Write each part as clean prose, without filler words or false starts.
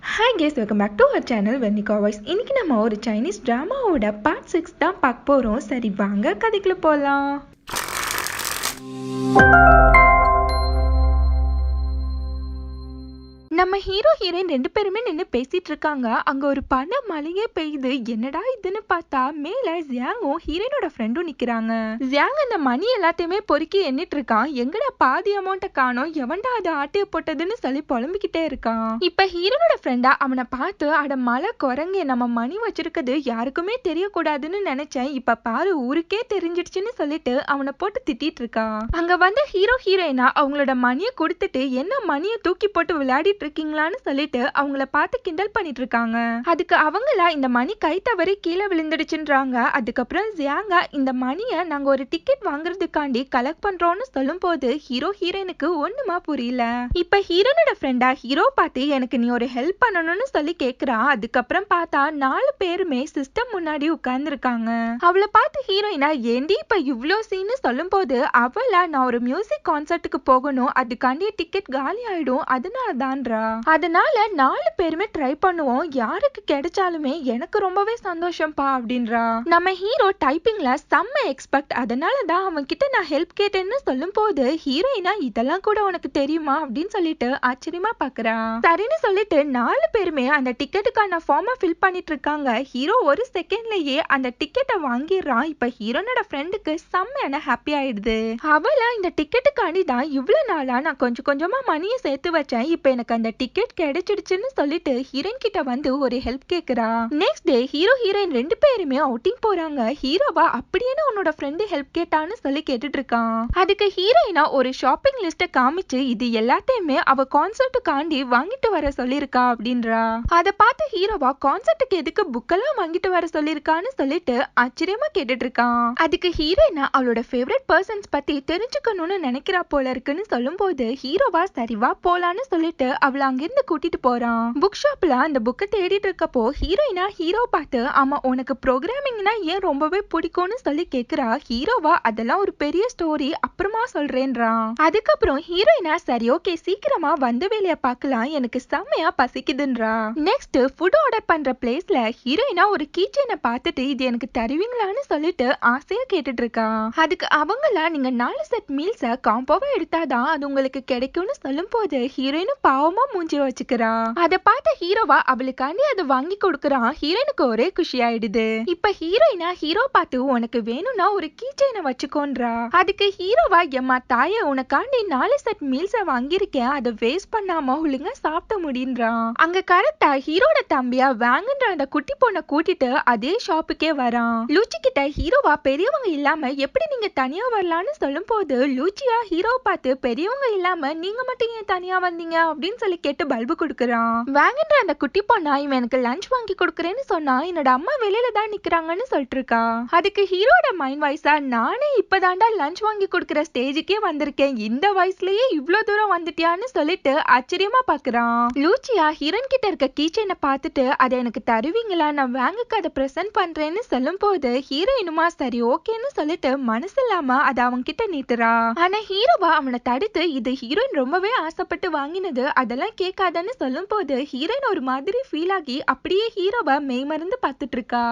Hi guys, welcome back to our channel Vernika voice. இன்னைக்கு நம்ம ஒரு சைனீஸ் ட்ராமாவோட பார்ட் 6 தான் பார்க்க போகிறோம். சரி வாங்க கதைக்குள்ள போகலாம். நம்ம ஹீரோ ஹீரோயின் 2 பேருமே நின்று பேசிட்டு இருக்காங்க. அங்க ஒரு பண மழையே பெய்யுது. என்னடா இதுன்னு பார்த்தா மேல ஜியாங்கும் ஹீரோயினோட ஃப்ரெண்டும் நிக்கிறாங்க. ஜியாங் அந்த மணி எல்லாத்தையுமே பொறுக்கி எண்ணிட்டு இருக்கான். எங்கடா பாதி அமௌண்ட்டை காணோம், எவன்டா அது ஆட்டைய போட்டதுன்னு சொல்லி புலம்பிக்கிட்டே இருக்கான். இப்ப ஹீரோனோட ஃப்ரெண்டா அவனை பார்த்து, அட மலை குரங்கே, நம்ம மணி வச்சிருக்கிறது யாருக்குமே தெரியக்கூடாதுன்னு நினைச்சேன், இப்ப பாரு ஊருக்கே தெரிஞ்சிடுச்சுன்னு சொல்லிட்டு அவனை போட்டு திட்டிட்டு இருக்கான். அங்க வந்த ஹீரோ ஹீரோயினா அவங்களோட மணியை கொடுத்துட்டு, என்ன மணியை தூக்கி போட்டு விளையாடிட்டு இருக்கீங்களான்னு சொல்லிட்டு அவங்கள பார்த்து கிண்டல் பண்ணிட்டு இருக்காங்க. அதுக்கு அவங்கள இந்த மணி கை தவறி கீழே விழுந்துடுச்சுன்றாங்க. அதுக்கப்புறம் ஜியாங்கா இந்த மணியை நாங்க ஒரு டிக்கெட் வாங்குறதுக்காண்டி கலெக்ட் பண்றோம்னு சொல்லும் போது ஹீரோ ஹீரோயினுக்கு ஒண்ணுமா புரியல. இப்ப ஹீரோனோட ஃப்ரெண்டா ஹீரோ பார்த்து எனக்கு நீ ஒரு ஹெல்ப் பண்ணணும்னு சொல்லி கேக்குறா. அதுக்கப்புறம் பார்த்தா 4 பேருமே சிஸ்டம் முன்னாடி உட்கார்ந்து இருக்காங்க. அவளை பார்த்து ஹீரோயினா ஏண்டி இப்ப இவ்ளோ சீன்னு சொல்லும் போது அவள நான் ஒரு மியூசிக் கான்சர்ட்டுக்கு போகணும், அதுக்காண்டி டிக்கெட் காலி ஆயிடும், அதனால தான்றா. அதனால 4 பேருமே ட்ரை பண்ணுவோம், யாருக்கு கிடைச்சாலுமே எனக்கு ரொம்பவே சந்தோஷம்பா அப்படின்றா. நம்ம ஹீரோ டைப்பிங்ல செம்ம எக்ஸ்பர்ட், அதனால தான் அவன் கிட்ட நான் ஹெல்ப் கேட்டேன்னு சொல்லும் போது ஹீரோயினா இதெல்லாம் கூட உனக்கு தெரியுமா அப்படின்னு சொல்லிட்டு ஆச்சரியமா பாக்குறா. சரின்னு சொல்லிட்டு 4 பேருமே அந்த டிக்கெட்டுக்கான ஃபார்மை ஃபில் பண்ணிட்டு இருக்காங்க. ஹீரோ ஒரு செகண்ட்லயே அந்த டிக்கெட்டை வாங்கிடுறான். இப்ப ஹீரோனோட ஃப்ரெண்டுக்கு செம்மையான ஹாப்பி ஆயிடுது. அவளா இந்த டிக்கெட்டுக்காண்டி தான் இவ்வளவு நாளா நான் கொஞ்சம் கொஞ்சமா மணியை சேர்த்து வச்சேன், இப்ப எனக்கு அந்த டிக்கெட் கிடைச்சிடுச்சுன்னு சொல்லிட்டு ஹீரோயின் கிட்ட வந்து ஒரு ஹெல்ப் கேக்குறா. நெக்ஸ்ட் டே ஹீரோ ஹீரோயின் 2 பேருமே அவுட்டிங் போறாங்க. ஹீரோவா அப்படியே உன்னோட ஃப்ரெண்டு ஹெல்ப் கேட்டான்னு சொல்லி கேட்டுட்டு இருக்கான். அதுக்கு ஹீரோயினா ஒரு ஷாப்பிங் லிஸ்ட காமிச்சு இது எல்லாத்தையுமே அவ கான்சர்ட்டுக்காண்டி வாங்கிட்டு வர சொல்லிருக்கா அப்படின்றா. அதை பார்த்து ஹீரோவா கான்சர்ட்டுக்கு எதுக்கு புக்கெல்லாம் வாங்கிட்டு வர சொல்லிருக்கான்னு சொல்லிட்டு ஆச்சரியமா கேட்டுட்டு இருக்கான். அதுக்கு ஹீரோயினா அவளோட ஃபேவரட் பர்சன்ஸ் பத்தி தெரிஞ்சுக்கணும்னு நினைக்கிறா போல இருக்குன்னு சொல்லும் போது ஹீரோவா சரிவா போலான்னு சொல்லிட்டு அவளை அங்கிருந்து கூட்டிட்டு போறான். புக் ஷாப்ல அந்த புக்கை தேடிட்டு இருக்கப்போ ஹீரோயினா ஹீரோ பார்த்து, ஆமா உனக்கு ப்ரோக்ராமிங்னா ஏன் ரொம்பவே பிடிக்கும்னு சொல்லி கேக்குறா. ஹீரோவா அதெல்லாம் ஒரு பெரிய ஸ்டோரி, அப்புறமா சொல்றேன்றான். அதுக்கப்புறம் ஹீரோயினா சரி ஓகே சீக்கிரமா வந்து வேலைய பார்க்கலாம், எனக்கு செம்மையா பசிக்குதுன்றா. நெக்ஸ்ட் ஃபுட் ஆர்டர் பண்ற பிளேஸ்ல ஹீரோயினா ஒரு கீச்சனை பார்த்துட்டு இது எனக்கு தருவீங்களான்னு சொல்லிட்டு ஆசையா கேட்டுட்டு இருக்கா. அதுக்கு அவங்கள நீங்க 4 செட் மீல்ஸ காம்போவா எடுத்தாதான் அது உங்களுக்கு கிடைக்கும்னு சொல்லும் போது ஹீரோயினும் பாவமா மூஞ்சி வச்சுக்கிறா. அதை பார்த்த ஹீரோவா அவளுக்காண்டி அதை வாங்கி கொடுக்கறான். ஹீரோயினுக்கு ஒரே குஷி ஆயிடுது. இப்ப ஹீரோயினா ஹீரோ பார்த்து உனக்கு வேணும்னா ஒரு கீச்சைனை வச்சுக்கோன்றா. அதுக்கு ஹீரோவா எம்மா தாயே உனக்காண்டி 4 செட் மீல்ஸ வாங்கியிருக்கேன், அதை வேஸ்ட் பண்ணாம ஒழுங்கா சாப்பிட முடியுன்றான். அங்க கரெக்டா ஹீரோட தம்பியா வாங்குன்ற அந்த குட்டி பொண்ணை கூட்டிட்டு அதே ஷாப்புக்கே வரான். லூச்சி கிட்ட ஹீரோவா பெரியவங்க இல்லாம எப்படி நீங்க தனியா வரலான்னு சொல்லும் போது லூச்சியா ஹீரோ பார்த்து பெரியவங்க இல்லாம நீங்க மட்டும் ஏன் தனியா வந்தீங்க அப்படின்னு சொல்லி கேட்டு பல்பு கொடுக்கறான். வாங்குன்ற அந்த குட்டி பொண்ணா இவன் எனக்கு லஞ்ச் வாங்கி கொடுக்கறேன்னு சொன்னா என்னோட அம்மா வெளியில தான் நிக்கிறாங்கன்னு சொல்லிட்டு இருக்கா. அதுக்கு ஹீரோட மைண்ட் வாய்ஸா நானே இப்பதான்டா லஞ்ச் வாங்கி கொடுக்கற ஸ்டேஜுக்கே வந்திருக்கேன், இந்த வயசுலயே இவ்வளவு தூரம் வந்துட்டியான்னு சொல்லிட்டு ஆச்சரியமா பாக்குறான். லூச்சியா ஹீரோயின் கிட்ட இருக்க கீச்சைனை பார்த்துட்டு அதை எனக்கு தருவீங்களா, நான் வாங்குக்கு அதை பிரசன்ட் பண்றேன்னு சொல்லும் போது ஹீரோயினுமா சரி ஓகேன்னு சொல்லிட்டு மனசு இல்லாம அதை அவங்க கிட்ட நீட்டுறா. ஆனா ஹீரோவா அவனை தடுத்து இது ஹீரோயின் ரொம்பவே ஆசைப்பட்டு வாங்கினது, அதெல்லாம் கேட்காதன்னு சொல்லும் போது ஹீரோயின் ஒரு மாதிரி ஃபீல் ஆகி அப்படியே ஹீரோவை மெய்மறந்து பார்த்துட்டு இருக்கா.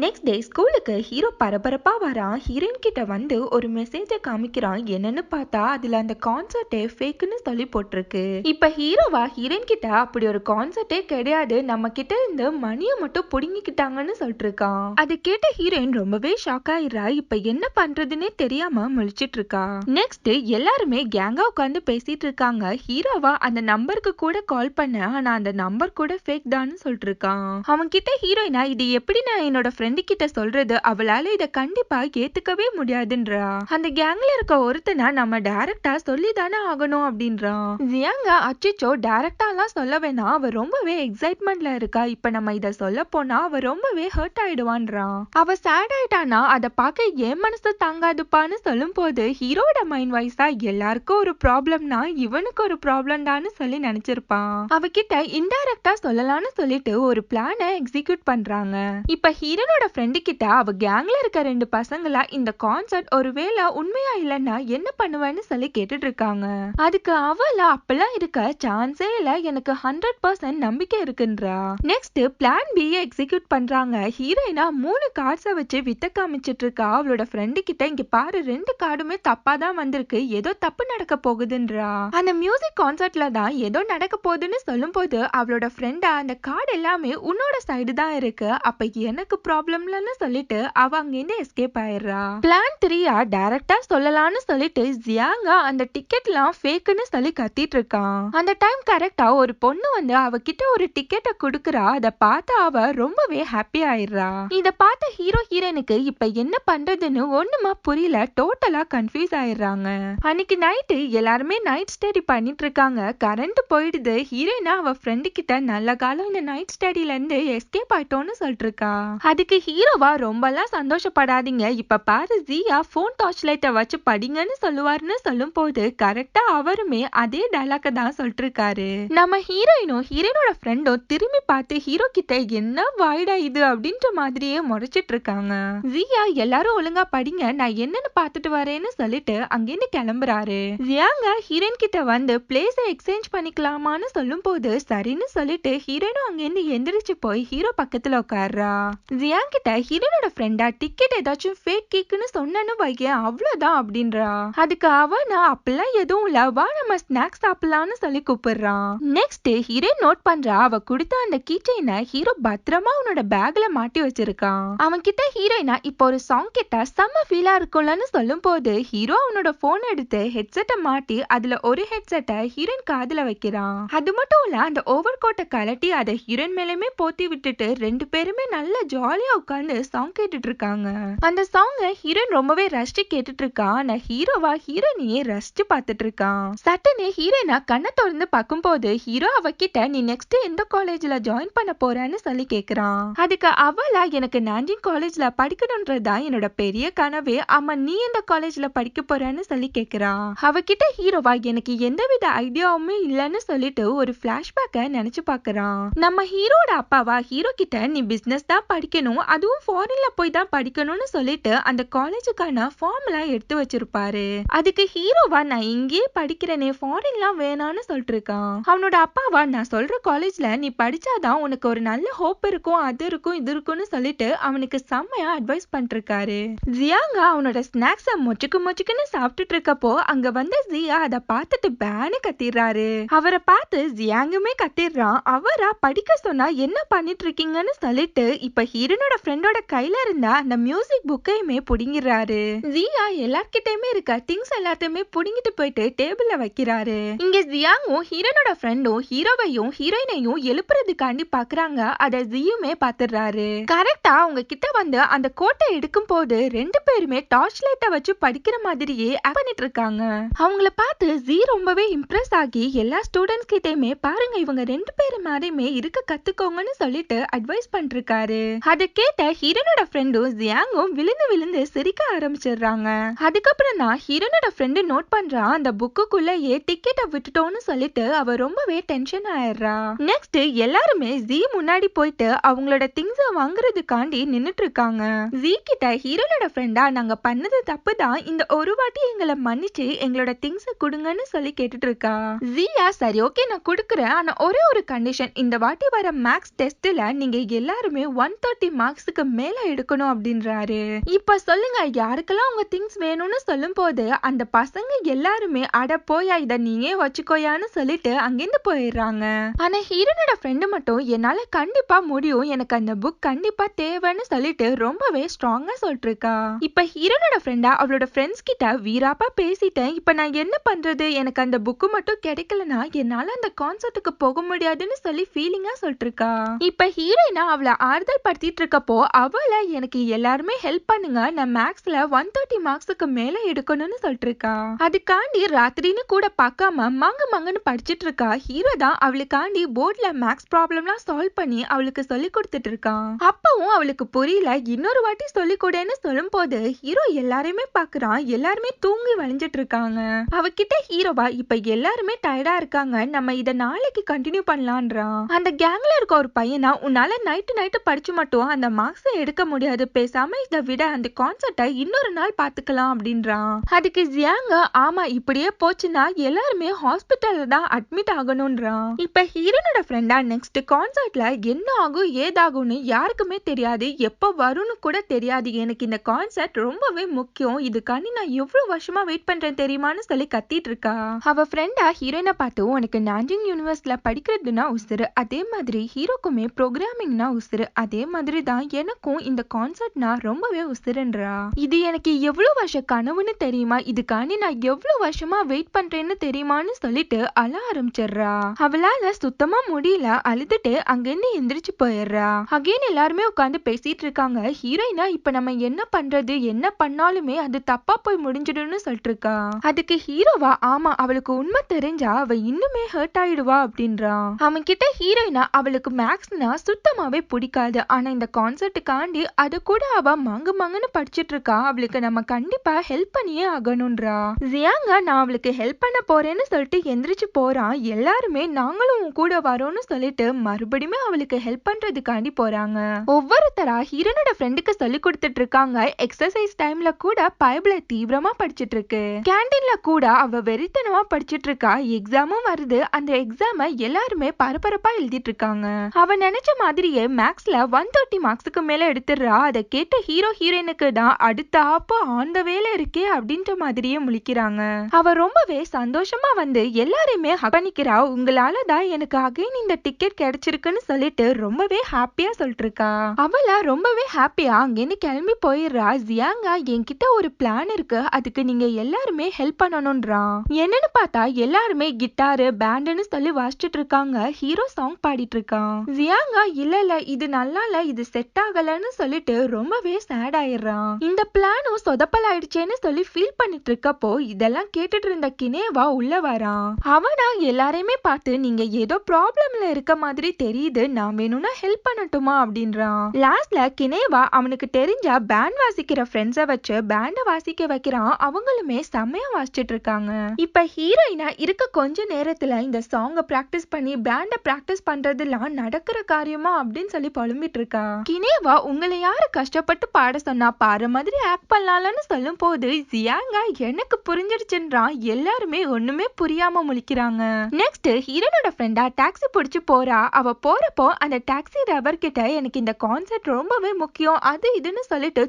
நெக்ஸ்ட் டே ஸ்கூலுக்கு ஹீரோ பரபரப்பா வரான். ஹீரோயின் கிட்ட வந்து ஒரு மெசேஜை காமிக்கிறான். என்னன்னு பார்த்தா அதுல அந்த கான்சர்ட்டே ஃபேக்குன்னு சொல்லி போட்டிருக்கு. இப்ப ஹீரோவா ஹீரோயின் கிட்ட அப்படி ஒரு கான்சர்ட்டே கிடையாது, நம்ம கிட்ட இருந்து மணியை மட்டும் புடுங்கிக்கிட்டாங்கன்னு சொல்லிட்டு இருக்கான். அது கேட்ட ஹீரோயின் ரொம்பவே ஷாக் ஆயிரா. இப்ப என்ன பண்றதுன்னே தெரியாம முழிச்சிட்டு இருக்கா. நெக்ஸ்ட் எல்லாருமே கேங்கா உட்கார்ந்து பேசிட்டு இருக்காங்க. ஹீரோவா அந்த நம்பருக்கு கூட கால் பண்ண, ஆனா அந்த நம்பர் கூட ஃபேக் தான்னு சொல்லிட்டு இருக்கான். அவன் கிட்ட ஹீரோயினா இது எப்படி நான் என்னோட ஃப்ரெண்டு கிட்ட சொல்றது, அவளால இத கண்டிப்பா ஏத்துக்கவே முடியாதுன்றா. அந்த கேங்ல இருக்க ஒருத்தனா நம்ம டைரக்டா சொல்லி தானே ஆகணும் அப்படின்றான். ஜியாங்க அச்சோ டைரக்டா எல்லாம் சொல்ல வேணாம், அவ ரொம்பவே எக்ஸைட்மெண்ட்ல இருக்கா, இப்ப நம்ம இத சொல்ல போனா அவ ரொம்பவே ஹர்ட் ஆயிடுவான்றான். அவ சேட் ஆயிட்டானா அதை பார்க்க என் மனசு தாங்காதுப்பான்னு சொல்லும் போது ஹீரோட மைண்ட் வாய்ஸா எல்லாருக்கும் ஒரு ப்ராப்ளம்னா இவனுக்கு ஒரு ப்ராப்ளம் தான்னு சொல்லி நினைச்சு காமிச்சிருப்பான். அவகிட்ட இன்டைரக்டா சொல்லலாம்னு சொல்லிட்டு ஒரு பிளானை எக்ஸிக்யூட் பண்றாங்க. இப்ப ஹீரோனோட ஃப்ரெண்டு கிட்ட அவ கேங்ல இருக்க 2 பசங்களா இந்த கான்செர்ட் ஒருவேளை உண்மையா இல்லைன்னா என்ன பண்ணுவேன்னு சொல்லி கேட்டுட்டு இருக்காங்க. அதுக்கு அவள அப்பெல்லாம் இருக்க சான்ஸே இல்ல, எனக்கு 100% நம்பிக்கை இருக்குன்றா. நெக்ஸ்ட் பிளான் பி எக்ஸிக்யூட் பண்றாங்க. ஹீரோயினா 3 கார்ட்ஸை வச்சு வித்த காமிச்சிட்டு இருக்கா. அவளோட ஃப்ரெண்டு கிட்ட இங்க பாரு 2 கார்டுமே தப்பா தான் வந்திருக்கு, ஏதோ தப்பு நடக்க போகுதுன்றா. அந்த மியூசிக் கான்சர்ட்ல தான் ஏதோ நடக்க போகுதுன்னு சொல்லும் போது அவளோட ஃப்ரெண்டா அந்த கார்டு எல்லாமே உன்னோட சைடு தான் இருக்கு, அப்ப எனக்கு ப்ராப்ளம்லன்னு சொல்லிட்டு அவ அங்கிருந்து எஸ்கேப் ஆயிடுறா. பிளான் 3 டைரக்டா சொல்லலாம்னு சொல்லிட்டு ஜியாங்க அந்த டிக்கெட்லாம் ஃபேக்குன்னு சொல்லி கத்திட்டு இருக்கான். அந்த டைம் கரெக்டா ஒரு பொண்ணு வந்து அவகிட்ட ஒரு டிக்கெட்டை குடுக்குறா. அத பார்த்து அவ ரொம்பவே ஹாப்பி ஆயிடுறா. இத பார்த்த ஹீரோ ஹீரோயினுக்கு இப்ப என்ன பண்றதுன்னு ஒண்ணுமா புரியல, டோட்டலா கன்ஃபியூஸ் ஆயிடுறாங்க. அன்னைக்கு நைட்டு எல்லாருமே நைட் ஸ்டடி பண்ணிட்டு இருக்காங்க. கரண்ட் போயிடுது. ஹீரோயினா அவ ஃப்ரெண்டு கிட்ட நல்ல காலம் இந்த நைட் ஸ்டடில இருந்து எஸ்கேப் ஆயிட்டோம்னு சொல்லிட்டு இருக்கா. அதுக்கு ஹீரோவா ரொம்பலாம் சந்தோஷப்படாதீங்க, இப்ப பாரு ஜியா போன் டார்ச் லைட்டை வச்சு படிங்கன்னு சொல்லுவாருன்னு சொல்லும் போது கரெக்டா அவருமே அதே டைலாக தான் சொல்லிட்டு இருக்காரு. நம்ம ஹீரோயினும் ஹீரோனோட ஃப்ரெண்டும் திரும்பி பார்த்து ஹீரோ கிட்ட என்ன வாய்டா இது அப்படின்ற மாதிரியே முறைச்சிட்டு இருக்காங்க. ஜியா எல்லாரும் ஒழுங்கா படிங்க, நான் என்னன்னு பார்த்துட்டு வரேன்னு சொல்லிட்டு அங்கிருந்து கிளம்புறாரு. ஜியாங்க ஹீரோயின் கிட்ட வந்து பிளேஸ எக்ஸ்சேஞ்ச் பண்ணிக்கலாமான்னு சொல்லும் போது சரின்னு சொல்லிட்டு ஹீரோயினும் அங்கிருந்து எந்திரிச்சு போய் ஹீரோ பக்கத்துல உட்கார்றா. ஜியா கிட்ட ஹீரோனோட ஃப்ரெண்டா டிக்கெட் ஏதாச்சும் ஃபேக் கேக்குன்னு சொன்னேன்னு வைக்க அவ்வளவுதான் அப்படின்றா. அதுக்கு அவனா அப்பெல்லாம் எதுவும் இல்ல, வா நம்ம ஸ்நாக்ஸ் சாப்பிடலாம்னு சொல்லி கூப்பிடுறான். நெக்ஸ்ட் ஹீரோயின் நோட் பண்றா. அவ கொடுத்த அந்த கீச்சைனை ஹீரோ பத்திரமா அவனோட பேக்ல மாட்டி வச்சிருக்கான். அவன் கிட்ட ஹீரோயினா இப்போ ஒரு சாங் கேட்டா செம்ம ஃபீலா இருக்கும்லன்னு சொல்லும் போது ஹீரோ அவனோட போன் எடுத்து ஹெட்செட்டை மாட்டி அதுல ஒரு ஹெட்செட்டை ஹீரோயின் காதுல வைக்கிறான். அது மட்டும் இல்ல அந்த ஓவர் கோட்டை கலட்டி அதை ஹீரோயின் மேலுமே போத்தி விட்டுட்டு 2 பேருமே நல்ல ஜாலியா உட்கார்ந்து சாங் கேட்டுட்டு இருக்காங்க. அந்த சாங்கை ஹீரோயின் ரொம்பவே ரசிச்சு கேட்டுட்டு இருக்கான். ஆனா ஹீரோவா ஹீரோயினையே ரசிச்சு பார்த்துட்டு இருக்கான். சட்டனே ஹீரோயினா கண்ணை திறந்து பார்க்கும் போது ஹீரோ அவகிட்ட நீ நெக்ஸ்ட் எந்த காலேஜ்ல ஜாயின் பண்ண போறேன்னு சொல்லி கேக்குறான். அதுக்கு அவளா எனக்கு நாஞ்சிங் காலேஜ்ல படிக்கணும்ன்றதுதான் என்னோட பெரிய கனவே, ஆமா நீ எந்த காலேஜ்ல படிக்க போறேன்னு சொல்லி கேக்குறான். அவகிட்ட ஹீரோவா எனக்கு எந்தவித ஐடியாவுமே இல்லன்னு சொல்லிட்டு ஒரு பிளாஷ்பேக்க நினைச்சு பாக்குறான். நம்ம ஹீரோட அப்பாவா ஹீரோ கிட்ட நீ பிசினஸ் தான் படிக்கணும், அதுவும் ஃபாரின்ல போய் தான் படிக்கணும்னு சொல்லிட்டு அந்த காலேஜுக்கான ஃபார்ம் எல்லாம் எடுத்து வச்சிருப்பாரு. அதுக்கு ஹீரோவா நான் இங்கேயே படிக்கிறேனே, ஃபாரின்லாம் வேணான்னு சொல்லிட்டு இருக்கான். அவனோட அப்பாவா நான் சொல்ற காலேஜ்ல நீ படிச்சாதான் உனக்கு ஒரு நல்ல ஹோப் இருக்கும், அது இருக்கும் இது இருக்கும்னு சொல்லிட்டு அவனுக்கு செம்மையா அட்வைஸ் பண்ணிருக்காரு. ஜியாங்க அவனோட ஸ்நாக்ஸ மொச்சுக்குன்னு சாப்பிட்டுட்டு இருக்கப்போ அங்க வந்த ஜியா அதை பார்த்துட்டு பேனு கத்திடுறாரு. அவரை பார்த்து ஜியாங்குமே கத்திடுறான். அவரா படிக்க சொன்னா என்ன பண்ணிட்டு இருக்கீங்கன்னு சொல்லிட்டு இப்ப ஹீரோனோட ஃப்ரெண்டோட கையில இருந்த அந்த மியூசிக் புக்கையுமே புடிங்கிறாரு. ஜியா எல்லார்கிட்டயுமே இருக்க திங்ஸ் எல்லாத்தையுமே புடிங்கிட்டு போயிட்டு டேபிள்ல வைக்கிறாரு. இங்க ஜியாங்கும் ஹீரோனோட ஃப்ரெண்டும் ஹீரோவையும் ஹீரோயினையும் எழுப்புறதுக்காண்டி பாக்குறாங்க. அத ஜியுமே பாத்துறாரு. கரெக்டா அவங்க கிட்ட வந்து அந்த கோட்டை எடுக்கும் போது 2 பேருமே டார்ச் லைட்டை வச்சு படிக்கிற மாதிரியே ஆக்ட் பண்ணிட்டு இருக்காங்க. அவங்கள பார்த்து ஜி ரொம்பவே இம்ப்ரெஸ் ஆகி எல்லா ஸ்டூடெண்ட்ஸ் கிட்டயுமே பாருங்க இவங்க 2 பேரு மாதிரியுமே இருக்க கத்துக்கோங்கன்னு சொல்லிட்டு அட்வைஸ் பண்ணிருக்காரு. அதை கேட்ட ஹீரோனோட ஃப்ரெண்டும் ஜியாங்கும் விழுந்து விழுந்து சிரிக்க ஆரம்பிச்சிடுறாங்க. அதுக்கப்புறம் தான் ஹீரோனோட ஃப்ரெண்டு நோட் பண்றா அந்த புக்குக்குள்ளேயே டிக்கெட்டை விட்டுட்டோம்னு சொல்லிட்டு அவ ரொம்பவே டென்ஷன் ஆயிடுறா. நெக்ஸ்ட் எல்லாருமே ஜி முன்னாடி போயிட்டு அவங்களோட திங்ஸ வாங்குறதுக்காண்டி நின்னுட்டு இருக்காங்க. ஜி கிட்ட ஹீரோனோட ஃப்ரெண்டா நாங்க பண்ணது தப்பு தான், இந்த ஒரு வாட்டி எங்களை மன்னிச்சு எங்களோட திங்ஸ கொடுங்கன்னு சொல்லி கேட்டுட்டு இருக்கா. ஜியா சரி ஓகே நான் கொடுக்குறேன், ஆனா ஒரே ஒரு கண்டிஷன், இந்த வாட்டி வர மேக்ஸ் டெஸ்ட்ல நீங்க எல்லாருமே 130 மார்க்ஸுக்கு மேல எடுக்கணும் அப்படின்றாரு. இப்ப சொல்லுங்க யாருக்கெல்லாம் உங்க திங்ஸ் வேணும்னு சொல்லும் போது அந்த பசங்க எல்லாருமே அட போயா இத நீயே வச்சுக்கோயான்னு சொல்லிட்டு அங்கிருந்து போயிடுறாங்க. ஆனா ஹீரோனோட ஃப்ரெண்டு மட்டும் என்னால கண்டிப்பா முடியும், எனக்கு அந்த புக் கண்டிப்பா தேவைன்னு சொல்லிட்டு ரொம்பவே ஸ்ட்ராங்கா சொல்லிட்டு இருக்கா. இப்ப ஹீரோனோட ஃப்ரெண்டா அவளோட ஃப்ரெண்ட்ஸ் கிட்ட வீராப்பா பேசிட்டேன், இப்ப நான் என்ன பண்றது, எனக்கு அந்த புக்கு மட்டும் கிடைக்கலனா என்னால அந்த கான்சர்ட்டுக்கு போக முடியாதுன்னு சொல்லி ஃபீலிங்கா சொல்லிட்டு இருக்கா. இப்ப ஹீரோயினா அவளை ஆறுதல் படுத்திட்டு இருக்கப்போ அவளை எனக்கு எல்லாருமே ஹெல்ப் பண்ணுங்க, நான் மேக்ஸ்ல 130 மார்க்ஸுக்கு மேல எடுக்கணும்னு சொல்லிட்டு இருக்கா. அதுக்காண்டி ராத்திரின்னு கூட பார்க்காம மங்கன்னு படிச்சிட்டு இருக்கா. ஹீரோ தான் அவளுக்காண்டி போர்ட்ல மேக்ஸ் ப்ராப்ளம்லாம் சால்வ் பண்ணி அவளுக்கு சொல்லி கொடுத்துட்டு இருக்கான். அப்பவும் அவளுக்கு புரியல, இன்னொரு வாட்டி சொல்லி கொடுன்னு சொல்லும் போது ஹீரோ எல்லாரையுமே பாக்குறான். எல்லாருமே தூங்கி வளைஞ்சிட்டு இருக்காங்க. அவகிட்ட ஹீரோவா இப்ப எல்லாருமே டயர்டா இருக்காங்க, இருக்காங்க, நம்ம இத நாளைக்கு கண்டினியூ பண்ணலான்றான். அந்த கேங்ல இருக்க ஒரு பையனா, உன்னால நைட்டு படிச்சு மட்டும் அந்த மார்க்ஸ் எடுக்க முடியாது, பேசாம இதை விட அந்த கான்செர்ட்டை இன்னொரு நாள் பாத்துக்கலாம் அப்படின்றான். அதுக்கு ஜியாங்க, ஆமா இப்படியே போச்சுன்னா எல்லாருமே ஹாஸ்பிட்டல்ல தான் அட்மிட் ஆகணும்ன்றான். இப்ப ஹீரோனோட ஃப்ரெண்டா நெக்ஸ்ட் கான்செர்ட்ல என்ன ஆகும் ஏதாகும்னு யாருக்குமே தெரியாது, எப்ப வரும்னு கூட தெரியாது, எனக்கு இந்த கான்செர்ட் ரொம்பவே முக்கியம், இதுக்காண்டி நான் எவ்வளவு வருஷமா வெயிட் பண்றேன் தெரியுமான்னு சொல்லி கத்திட்டு இருக்கா. அவ ஃப்ரெண்டா ஹீரோயினை பார்த்து, உனக்கு நான்ஜிங் யூனிவர்ஸ்ல படிக்கிறதுனா உசுறு, அதே மாதிரி ஹீரோக்குமே ப்ரோக்ராமிங்னா உசுறு, அதே மாதிரி தான் எனக்கும் இந்த கான்செர்ட்னா ரொம்பவே உசுருன்றா. இது எனக்கு எவ்வளவு வருஷ கனவுன்னு தெரியுமா, இதுக்காண்டி நான் எவ்வளவு வருஷமா வெயிட் பண்றேன்னு தெரியுமான்னு சொல்லிட்டு அழ ஆரம்பிச்சிடுறா. அவளால சுத்தமா முடியல, அழுதுட்டு அங்கிருந்து எந்திரிச்சு போயிடுறா. அகைன் எல்லாருமே உட்காந்து பேசிட்டு இருக்காங்க. ஹீரோயினா, இப்ப நம்ம என்ன பண்றது, என்ன பண்ணாலுமே அது தப்பா போய் முடிஞ்சிடும்னு சொல்லிட்டு இருக்கா. அதுக்கு ஹீரோவா, ஆமா அவளுக்கு உண்மை தெரிஞ்சா அவ இன்னுமே ஹர்ட் ஆயிடுவா அப்படின்றான். அவன் கிட்ட ஹீரோயினா, அவளுக்கு மேக்ஸ்னா சுத்தமாவே பிடிக்காது, ஆனா இந்த கான்செர்ட்டுக்காண்டி அது கூட அவ மங்குன்னு படிச்சிட்டு இருக்கா, அவளுக்கு நம்ம கண்டிப்பா ஹெல்ப் பண்ணியே ஆகணும்ன்றா. ஜியாங்க, நான் அவளுக்கு ஹெல்ப் பண்ண போறேன்னு சொல்லிட்டு எந்திரிச்சு போறான். எல்லாருமே நாங்களும் உன் கூட வரோம்னு சொல்லிட்டு மறுபடியும் அவளுக்கு ஹெல்ப் பண்றதுக்காண்டி போறாங்க. ஒவ்வொருத்தரா ஹீரோனோட ஃப்ரெண்டுக்கு சொல்லி கொடுத்துட்டு இருக்காங்க. எக்ஸசைஸ் டைம்ல கூட பைபிளை தீவிரமா படிச்சிட்டு இருக்கு. கேண்டீன்ல கூட அவ வெறித்தனமா படிச்சிட்டு இருக்கா. எக்ஸாமும் வருது, அந்த எக்ஸாம எல்லாருமே பரபரப்பா எழுதிட்டு இருக்காங்க. அவ நினைச்ச மாதிரியே மேக்ஸ்ல 130 மார்க்ஸுக்கு மேல எடுத்துடுறா. அதை கேட்ட ஹீரோயினுக்கு தான் அடுத்த ஆப்போ ஆந்த வேலை இருக்கே அப்படின்ற மாதிரியே முழிக்கிறாங்க. அவ ரொம்பவே சந்தோஷமா வந்து எல்லாரையுமே பண்ணிக்கிறா. உங்களால தான் எனக்கு அகைன் இந்த டிக்கெட் கிடைச்சிருக்குன்னு சொல்லிட்டு ரொம்பவே ஹாப்பியா சொல்லிட்டு இருக்கா. அவள ரொம்பவே ஹாப்பியா அங்கேருந்து கிளம்பி போயிடுறா. ஜியாங்க, என்கிட்ட ஒரு பிளான் இருக்கு, அதுக்கு நீங்க எல்லாருமே ஹெல்ப் பண்ணணும்ன்றான். என்னன்னு பார்த்தா எல்லாருமே கிட்டாரு பேண்டுன்னு சொல்லி வாசிச்சுட்டு இருக்காங்க. ஹீரோ சாங் பாடிட்டு இருக்கான். ஜியாங்க, இல்ல இது நல்லா இல்ல, இது செட் ஆகலன்னு சொல்லிட்டு ரொம்பவே சேட் ஆயிடுறான். இந்த பிளானும் சொதப்பல் ஆயிடுச்சேன்னு சொல்லி ஃபீல் பண்ணிட்டு இருக்கப்போ இதெல்லாம் கேட்டுட்டு இருந்த கினேவா உள்ள வரான். அவனா எல்லாரையுமே பார்த்து, நீங்க ஏதோ ப்ராப்ளம்ல இருக்க மாதிரி தெரியுது, நான் வேணும்னா ஹெல்ப் பண்ணட்டுமா அப்படின்றான். லாஸ்ட்ல கினேவா அவனுக்கு தெரிஞ்ச பேண்ட் வாசிக்கிற ஃப்ரெண்ட்ஸை வச்சு பேண்ட வாசிக்க வைக்கிறான். அவங்களுமே செம்மையா வாசிச்சுட்டு இருக்காங்க. இப்ப ஹீரோயினா இருக்க கொஞ்ச நேரத்துல இந்த சாங்க பிராக்டிஸ் பண்ணி பேண்ட பிராக்டிஸ் பண்றதுலாம் நடக்கிற காரியமா அப்படின்னு சொல்லி புலம்பிட்டு இருக்கா. கினேவா, உங்களை யாரு கஷ்டப்பட்டு பாட சொன்னா, பாரு மாதிரி ஆக்ட் பண்ணலாம்னு சொல்லும் போது ஜியாங்க, எனக்கு புரிஞ்சிடுச்சுன்றான். எல்லாருமே ஒண்ணுமே புரியாம முழிக்கிறாங்க. நெக்ஸ்ட் ஹீரோனோட ஃப்ரெண்டா டாக்ஸி பிடிச்சு போறா. அவ போறப்போ அந்த டாக்ஸி டிரைவர் கிட்ட, எனக்கு இந்த கான்செர்ட் ரொம்பவே முக்கியம், அது இதுன்னு சொல்லிட்டு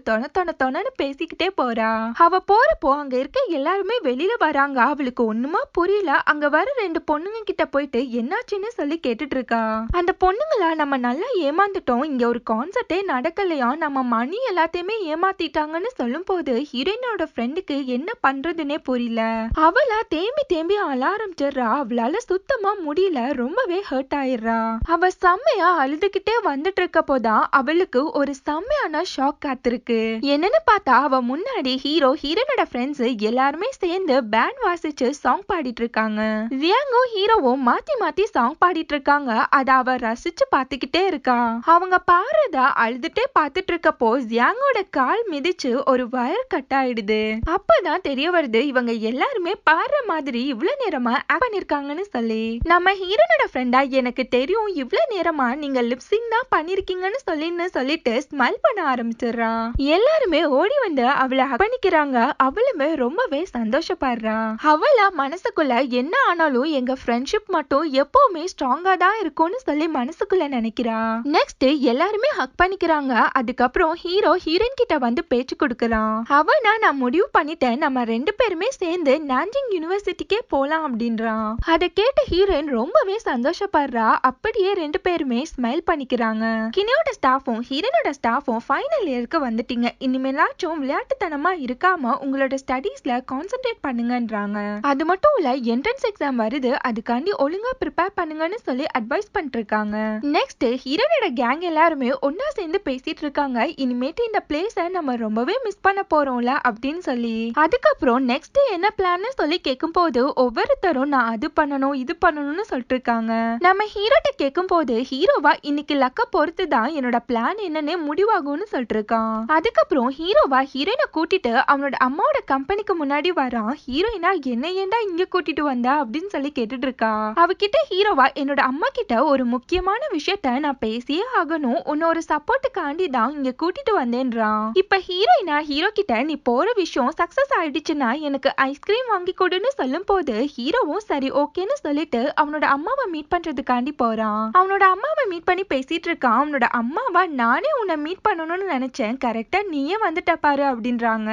தொணன்னு பேசிக்கிட்டே போறா. அவ போறப்போ அங்க இருக்க எல்லாருமே வெளியில வராங்க. அவளுக்கு ஒண்ணுமா புரியல. அங்க வர 2 பொண்ணுங்க கிட்ட போயிட்டு என்னாச்சுன்னு சொல்லி கேட்டுட்டு இருக்கா. அந்த பொண்ணுங்களா, நம்ம நல்லா ஏமாந்துட்டோம், இங்க ஒரு கான்செர்ட்டே நடக்கலையா, நம்ம மணி எல்லாத்தையுமே ஏமாத்திட்டாங்கன்னு சொல்லும் போது ஹீரோயினோட ஃப்ரெண்டுக்கு என்ன பண்றதுன்னே புரியல. அவளா தேம்பி அழ ஆரம்பிச்சிடுறா. அவளால சுத்தமா முடியல, ரொம்பவே ஹர்ட் ஆயிடுறா. அவ செம்மையா அழுதுகிட்டே வந்துட்டு இருக்க போதான் அவளுக்கு ஒரு செம்மையான ஷாக் காத்திருக்கு. என்னன்னு பார்த்தா அவ முன்னாடி ஹீரோனோட ஃப்ரெண்ட்ஸ் எல்லாருமே சேர்ந்து பேண்ட் வாசிச்சு சாங் பாடிட்டு இருக்காங்க. ஜியாங்கும் ஹீரோவும் மாத்தி சாங் பாடிட்டு இருக்காங்க. அத அவ ரசிச்சு பாத்துக்கிட்டே இருக்கா. அவங்க பாடுறத அழுதுட்டே பாத்துட்டு இருக்கப்போ ஜியாங்கோட கால் மிதிச்சு ஒரு வயர் கட் ஆயிடுது. அப்பதான் தெரிய வருது, இவங்க எல்லாருமே பாடுற மாதிரி இவ்வளவு நேரமா ஆக்ட் பண்ணிருக்காங்கன்னு சொல்லி. நம்ம ஹீரோனோட ஃப்ரெண்டா, எனக்கு தெரியும் இவ்வளவு நேரமா நீங்க லிப்சிங் தான் பண்ணிருக்கீங்கன்னு சொல்லிட்டு ஸ்மைல் பண்ண ஆரம்பிச்சிடுறா. எல்லாருமே ஓடி வந்து அவளை பண்ணிக்கிறாங்க. அவளுமே ரொம்பவே சந்தோஷப்படுறா. அவளா மனசுக்குள்ள, என்ன ஆனாலும் எங்க ஃப்ரெண்ட்ஷிப் மட்டும் எப்பவுமே ஸ்ட்ராங்கா தான் இருக்கும்னு சொல்லி மனசுக்குள்ள நினைக்கிறா. நெக்ஸ்ட் எல்லாருமே ஹக் பண்ணிக்கிறாங்க. அதுக்கப்புறம் ஹீரோயின் கிட்ட வந்து பேச்சு கொடுக்கறான். அவனா, நான் முடிவு பண்ணிட்டேன், நம்ம 2 பேருமே சேர்ந்து நான்ஜிங் யூனிவர்சிட்டிக்கே போலாம் அப்படின்றான். அதை கேட்ட ஹீரோயின் ரொம்பவே சந்தோஷப்படுறா. அப்படியே 2 பேருமே ஸ்மைல் பண்ணிக்கிறாங்க. கினியோட ஸ்டாஃபும் ஹீரோனோட ஸ்டாஃபும் ஃபைனல் இயருக்கு வந்துட்டீங்க, இனிமேலாச்சும் விளையாட்டுத்தனமா இருக்காம உங்களோட ஸ்டடீஸ்ல கான்சென்ட்ரேட் பண்ணுங்கன்றாங்க. அது மட்டும் இல்ல, என்ட்ரன்ஸ் எக்ஸாம் வருது, அதுக்காண்டி ஒழுங்கா ப்ரிப்பேர் பண்ணுங்கன்னு சொல்லி அட்வைஸ் பண்ணிட்டு இருக்காங்க. நெக்ஸ்ட் ஹீரோனோட கேங் எல்லாருமே ஒன்னா சேர்ந்து பேசிட்டு இருக்காங்க. இனிமேட்டு இந்த பிளேஸை நம்ம ரொம்பவே மிஸ் பண்ண போறோம்ல அப்படின்னு சொல்லி. அதுக்கப்புறம் நெக்ஸ்ட் என்ன பிளான்னு சொல்லி கேட்கும் போது ஒவ்வொருத்தரும் நான் அது பண்ணணும் இது பண்ணணும்னு சொல்லிட்டு இருக்காங்க. நம்ம ஹீரோட்ட கேட்கும் போது ஹீரோவா, இன்னைக்கு லக்க பொறுத்து தான் என்னோட பிளான் என்னன்னு முடிவாகும்னு சொல்லிட்டு இருக்கான். அதுக்கப்புறம் ஹீரோவா ஹீரோயினை கூட்டிட்டு அவனோட அம்மாவோட கம்பெனிக்கு முன்னாடி வரான். ஹீரோயினா, என்ன ஏண்டா இங்க கூட்டிட்டு வந்தா அப்படின்னு சொல்லி கேட்டுட்டு இருக்கா. அவகிட்ட ஹீரோவா என்னோட அம்மா கிட்ட ஒரு முக்கியமான விஷயத்த நான் பேசியே ஆகணும், உன்ன ஒரு சப்போர்ட்டுக்காண்டி தான் இங்க கூட்டிட்டு வந்தேன்றான். இப்ப ஹீரோயினா ஹீரோ கிட்ட நீ போற விஷயம் சக்சஸ் ஆயிடுச்சுன்னா எனக்கு ஐஸ்கிரீம் வாங்கி கொடுன்னு சொல்லும் போது ஹீரோவும் சரி ஓகேன்னு சொல்லிட்டு அவனோட அம்மாவை மீட் பண்றதுக்காண்டி போறான். அவனோட அம்மாவை மீட் பண்ணி பேசிட்டு இருக்கான். அவனோட அம்மாவா நானே உன்னை மீட் பண்ணணும்னு நினைச்சேன், கரெக்டா நீயே வந்துட்ட பாரு அப்படின்றாங்க.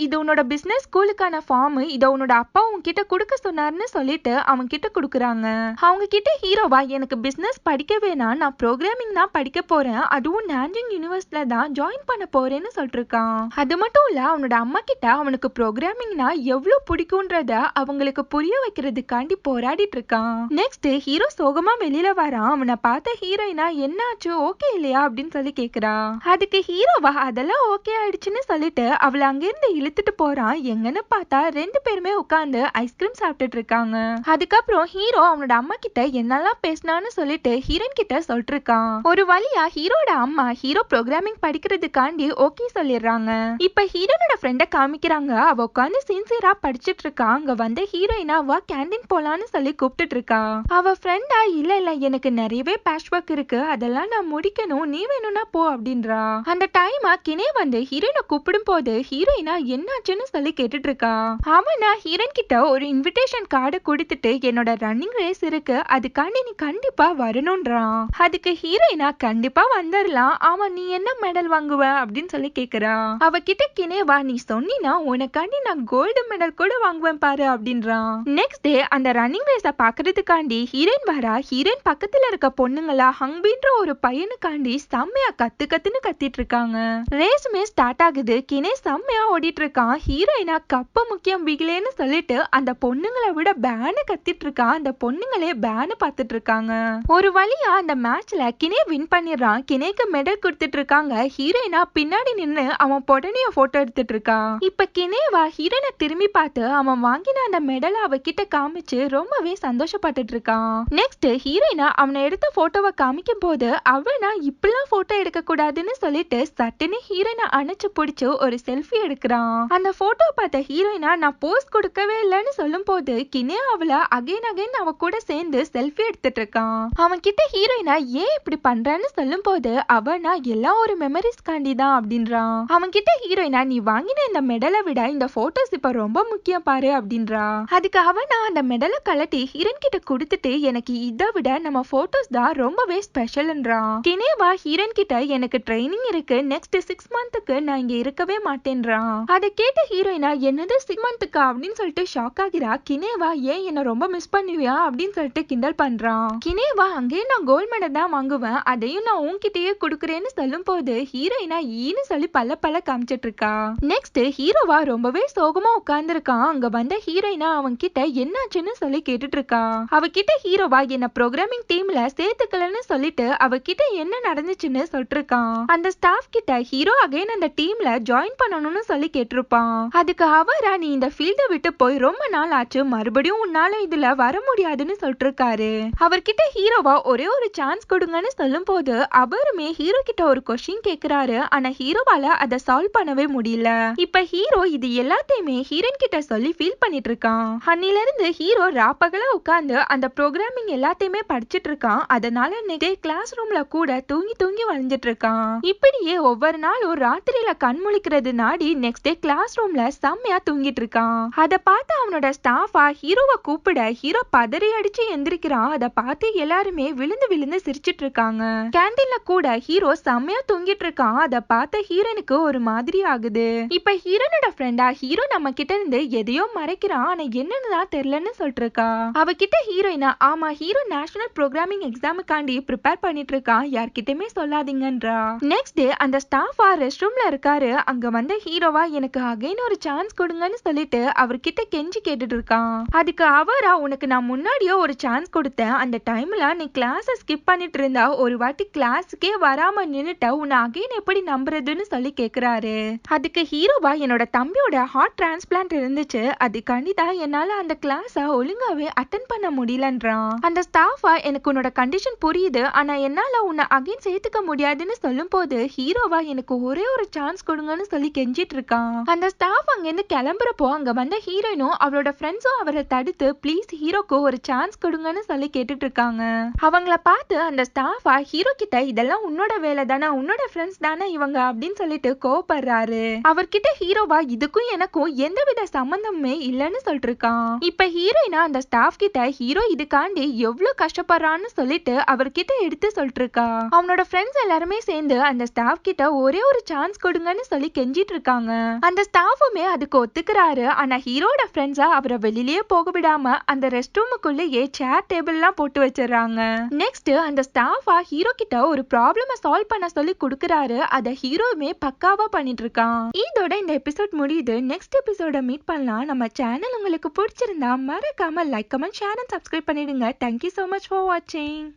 இது உன்னோட பிசினஸ் ஸ்கூலுக்கான ஃபார்ம், இத உன்னோட அப்பா உன்கிட்ட கொடுக்க சொன்னாருன்னு சொல்லிட்டு அவங்க கிட்ட கொடுக்குறாங்க. அவங்க கிட்ட ஹீரோவா எனக்கு பிசினஸ் படிக்க வேணாம், நான் ப்ரோக்ராமிங் தான் படிக்க போறேன், அதுவும் நான்ஜிங் யூனிவர்சிட்டில தான் ஜாயின் பண்ண போறேன்னு சொல்லிருக்கான். அது மட்டும் இல்ல அவனோட அம்மா கிட்ட அவனுக்கு ப்ரோக்ராமிங்னா எவ்வளவு பிடிக்கும்ன்றத அவங்களுக்கு புரிய வைக்கிறதுக்காண்டி போராடிட்டு இருக்கான். நெக்ஸ்ட் ஹீரோ சோகமா வெளியில வரான். அவனை பார்த்த ஹீரோயினா என்னாச்சு ஓகே இல்லையா அப்படின்னு சொல்லி கேக்குறா. அதுக்கு ஹீரோவா அதெல்லாம் ஓகே ஆயிடுச்சுன்னு சொல்லிட்டு அவளை அங்கிருந்து இழுத்துட்டு போறான். எங்கன்னு பார்த்தா ரெண்டு பேருமே உட்கார்ந்து ஐஸ்கிரீம் சாப்பிட்டுட்டு இருக்காங்க. அதுக்கப்புறம் ஹீரோ அவனோட அம்மா கிட்ட என்னெல்லாம் பேசினான்னு சொல்லிட்டு ஹீரோயின் கிட்ட சொல்லிட்டு இருக்கான். ஒரு வழியா ஹீரோட அம்மா ஹீரோ ப்ரோக்ராமிங் படிக்கிறதுக்காண்டி ஓகே சொல்லிடுறாங்க. இப்ப ஹீரோனோட ஃப்ரெண்ட காமிக்கிறாங்க. அவ உட்கார்ந்து சின்சியரா படிச்சிட்டு இருக்கா. அங்க வந்த ஹீரோயினா வா கேண்டீன் போலான்னு சொல்லி கூப்பிட்டுட்டு இருக்கா. அவ ஃப்ரெண்டா இல்ல இல்ல எனக்கு நிறையவே பேட்ச் ஒர்க் இருக்கு, அதெல்லாம் நான் முடிக்கணும், நீ வேணும்னா போ அப்படின்றா. அந்த டைமா கினே வந்து ஹீரோயினை கூப்பிடும் போது ஹீரோயினா என்னாச்சுன்னு சொல்லி கேட்டுட்டு இருக்கா. அவனா ஹீரோயின் கிட்ட ஒரு இன்விடேஷன் கார்டு கொடுத்துட்டு என்னோட ரன்னிங் ரேஸ் இருக்கு, அதுக்காண்டி நீ கண்டிப்பா வரணும்ன்றான். அதுக்கு ஹீரோயினா கண்டிப்பா வந்துடலாம், அவன் நீ என்ன மெடல் வாங்குவ அப்படின்னு சொல்லி கேக்குறா. அவகிட்ட கினேவா நீ சொன்னினா உனக்காண்டி நான் கோல்டு மெடல் கூட வாங்குவேன் பாரு அப்படின்றான். நெக்ஸ்ட் டே அந்த ரன்னிங் ரேஸ பாக்குறதுக்காண்டி ஹீரோயின் வரா. ஹீரோயின் பக்கத்துல இருக்க பொண்ணுங்களா ஹங்பின்ற ஒரு பையனுக்காண்டி செம்மையா கத்துன்னு கத்திட்டு இருக்காங்க. ரேஸுமே ஸ்டார்ட் ஆகுது. கினே செம்மையா ஓடிட்டு இருக்கான். ஹீரோயினா கப்ப முக்கியம் பிகிலேன்னு சொல்லிட்டு அந்த பொண்ணுங்களை விட பேனு கத்திட்டு இருக்கான். அந்த பொண்ணுங்களே பேனு பார்த்துட்டு இருக்காங்க. ஒரு வழியா அந்த மேட்ச்ல கினே வின் பண்ணிடுறான். கினேக்கு மெடல் கொடுத்துட்டு இருக்காங்க. ஹீரோயினா பின்னாடி நின்னு அவன் பொடனைய போட்டோ எடுத்துட்டு இருக்கா. இப்ப கினேவா ஹீரோயினை திரும்பி பார்த்து அவன் வாங்கின அந்த மெடலை அவகிட்ட காமிச்சு ரொம்பவே சந்தோஷப்பட்டுட்டு இருக்கான். நெக்ஸ்ட் ஹீரோயினா அவனை எடுத்த போட்டோவை காமிக்கும் போது அவனா இப்பெல்லாம் போட்டோ எடுக்க கூடாதுன்னு சொல்லிட்டு சட்டுன்னு ஹீரோயினை அணைச்சு பிடிச்சு ஒரு செல்ஃபி எடுக்கிறான். அந்த போட்டோ பார்த்த ஹீரோயினா நான் போஸ்ட் கொடுக்கவே இல்லைன்னு சொல்லும் போது கினே அவளை அகைன் அவ கூட சேர்ந்து செல்ஃபி எடுத்துட்டு இருக்கான். அவன் கிட்ட ஹீரோயினா ஏன் இப்படி பண்றான்னு சொல்லும் போது அவனா எல்லாம் ஒரு மெமரிஸ் காண்டி தான் அப்படின்றான். அவன் கிட்ட ஹீரோயினா நீ வாங்கின இந்த மெடலை விட இந்த போட்டோஸ் இப்ப ரொம்ப முக்கியம் பாரு அப்படின்றா. அதுக்கு அவனா அந்த மெடலை கலட்டி ஹீரோயின் கிட்ட கொடுத்துட்டு எனக்கு இதை விட நம்ம போட்டோஸ் தான் ரொம்பவே ஸ்பெஷல்ன்றான். கினேவா ஹீரோயின் கிட்ட எனக்கு ட்ரைனிங் இருக்கு, நெக்ஸ்ட் 6 மந்த்துக்கு நான் இங்க இருக்கவே மாட்டேன்றான். அதை கேட்ட ஹீரோயினா என்னது 6 மந்த்துக்கா அப்படின்னு சொல்லிட்டு ஷாக் ஆகிறா. கினேவா ஏன் என்ன ரொம்ப மிஸ் பண்ணுவியா அப்படின்னு சொல்லிட்டு கிண்டல் பண்றான். கினேவா அங்கே நான் கோல்ட் மெடல் தான் வாங்குவேன், அதையும் நான் உன்கிட்டயே கொடுக்குறேன்னு சொல்லும் போது ஹீரோயினா ஈன்னு சொல்லி பல்ல காமிச்சிட்டு இருக்கா. நெக்ஸ்ட் ஹீரோவா ரொம்பவே சோகமா உட்கார்ந்து இருக்கான். அங்க வந்த ஹீரோயினா அவன் கிட்ட என்னாச்சுன்னு சொல்லி கேட்டுட்டு இருக்கா. அவகிட்ட ஹீரோவா என்ன ப்ரோக்ராமிங் டீம்ல சேர்த்துக்கலன்னு சொல்லிட்டு அவகிட்ட என்ன நடந்துச்சுன்னு சொல்லிட்டு இருக்கான். அந்த ஸ்டாஃப் கிட்ட ஹீரோ அகைன் அந்த டீம்ல ஜாயின் பண்ணணும்னு சொல்லி கேட்டிருப்பான். அதுக்கு அவரா நீ இந்த ஃபீல்ட விட்டு போய் ரொம்ப நாள் ஆச்சு, மறுபடியும் உன்னால இதுல வர முடியாதுன்னு சொல்லிட்டு இருக்காரு. அவர்கிட்ட ஹீரோவா ஒரே ஒரு சான்ஸ் கொடுங்கன்னு சொல்லும் போது அவருமே ஹீரோ கிட்ட ஒரு கொஸ்டின் கேக்குறாரு. ஆனா ஹீரோவால அதை சால்வ் பண்ணவே முடியல. இப்ப ஹீரோ இது எல்லாத்தையுமே ஹீரோயின் கிட்ட சொல்லி ஃபீல் பண்ணிட்டு இருக்கான். அன்னில இருந்து ஹீரோ ராப்பகலா உட்கார்ந்து அந்த ப்ரோக்ராமிங் எல்லாத்தையுமே படிச்சிட்டு இருக்கான். அதனால நெக்ஸ்ட் கிளாஸ் ரூம்ல கூட தூங்கி வளைஞ்சிட்டு இருக்கான். இப்படியே ஒவ்வொரு நாளும் ராத்திரியில கண் முழிக்கிறது நாடி நெக்ஸ்ட் டே கிளாஸ் ரூம்ல செம்மையா தூங்கிட்டு இருக்கான். அதை பார்த்து அவனோட ஸ்டாஃபா ஹீரோவை கூப்பிட ஹீரோ பதறி அடிச்சு எந்திரிக்கிறான். அதை பார்த்து எல்லாருமே விழுந்து சிரிச்சிட்டு இருக்காங்க. கேண்டீன்ல கூட ஹீரோ செம்மையா தூங்கிட்டு இருக்கான். அதை பார்த்த ஹீரோனுக்கு ஒரு மாதிரி ஆகுது. இப்ப ஹீரோனோட ஃப்ரெண்டா ஹீரோ நம்ம கிட்ட இருந்து எதையோ மறைக்கிறான், ஆனா என்னன்னு தான் தெரியலன்னு சொல்லிட்டு இருக்கா. அவகிட்ட ஹீரோயினா ஆமா ஹீரோ நேஷனல் ப்ரோக்ராமிங் எக்ஸாமுக்காண்டி ப்ரிப்பேர் பண்ணிட்டு இருக்கான், யார்கிட்டயுமே சொல்லாதீங்கன்றா. நெக்ஸ்ட் டே அந்த ஸ்டாஃபா ரெஸ்ட் ரூம்ல இருக்காரு. அங்க வந்த ஹீரோவா எனக்கு அகைன் ஒரு சான்ஸ் கொடுங்கன்னு சொல்லிட்டு அவர்கிட்ட கெஞ்சி கேட்டுட்டு இருக்கான். அதுக்கு அவரா உனக்கு நான் முன்னாடியே ஒரு சான்ஸ் கொடுத்தேன், அந்த டைம்ல நீ கிளாஸை ஸ்கிப் பண்ணிட்டு இருந்தா ஒரு வாட்டி கிளாஸுக்கே வராம நின்னுட்ட, உன்னை அகைன் எப்படி நம்புறதுன்னு சொல்லி கேக்குறாரு. அதுக்கு ஹீரோவா என்னோட தம்பியோட ஹார்ட் டிரான்ஸ்பிளான்ட் இருந்துச்சு, அதுக்காண்டி தான் என்னால அந்த கிளாஸை ஒழுங்காவே அட்டென்ட் பண்ண முடியலன்றான். அந்த ஸ்டாஃபா எனக்கு உன்னோட கண்டிஷன் புரியுது, ஆனா என்னால உன்னை அகைன் சேர்த்துக்க முடியாதுன்னு சொல்லும் போது ஹீரோவா எனக்கு ஒரே ஒரு சான்ஸ் கொடுங்கன்னு சொல்லி கெஞ்சிட்டு இருக்கான். அந்த ஸ்டாஃப் அங்கிருந்து கிளம்புறப்போ அங்க வந்த ஹீரோயினும் அவளோட ஃப்ரெண்ட்ஸும் அவரை தடுத்து ப்ளீஸ் ஹீரோக்கு ஒரு சான்ஸ் கொடுங்கன்னு சொல்லி கேட்டுட்டு இருக்காங்க. அவங்கள பார்த்து அந்த ஸ்டாஃபா ஹீரோ கிட்ட இதெல்லாம் உன்னோட வேலை தானே, உன்னோட ஃப்ரெண்ட்ஸ் தானே இவங்க அப்படின்னு சொல்லிட்டு கோவப்படுறாரு. அவர்கிட்ட ஹீரோவா இதுக்கும் எனக்கும் எந்தவித சம்பந்தமே இல்லைன்னு சொல்லிட்டு இருக்கான். இப்ப ஹீரோயினா அந்த ஸ்டாஃப் கிட்ட ஹீரோ இதுக்காண்டி எவ்வளவு கஷ்டப்படுறான்னு சொல்லிட்டு அவர்கிட்ட எடுத்து சொல்லிட்டு இருக்கா. அவனோட ஃப்ரெண்ட்ஸ் எல்லாருமே சேர்ந்து அந்த ஸ்டாஃப் கிட்ட ஒரே ஒரு சான்ஸ் கொடுங்கன்னு சொல்லி கெஞ்சிட்டு இருக்காங்க. அந்த ஸ்டாஃபுமே அதுக்கு ஒத்துக்கிறாரு. ஆனா ஹீரோட ஃப்ரெண்ட்ஸா அவரை வெளியிலேயே போக விடாம அந்த ரெஸ்ட் ரூமுக்குள்ளேயே சேர் டேபிள் எல்லாம் போட்டு வச்சிடறாங்க. நெக்ஸ்ட் அந்த ஸ்டாஃபா ஹீரோ கிட்ட ஒரு ப்ராப்ளம சால்வ் பண்ண சொல்லி கொடுக்கறாரு. அத ஹீரோவுமே பக்காவா பண்ணிட்டு இருக்கான். இதோட இந்த எபிசோட் முடியுது. நெக்ஸ்ட் எபிசோட மீட் பண்ணலாம். நம்ம சேனல் உங்களுக்கு பிடிச்சிருந்தா மறக்காம like, comment, share and subscribe பண்ணிடுங்க. Thank you so much for watching.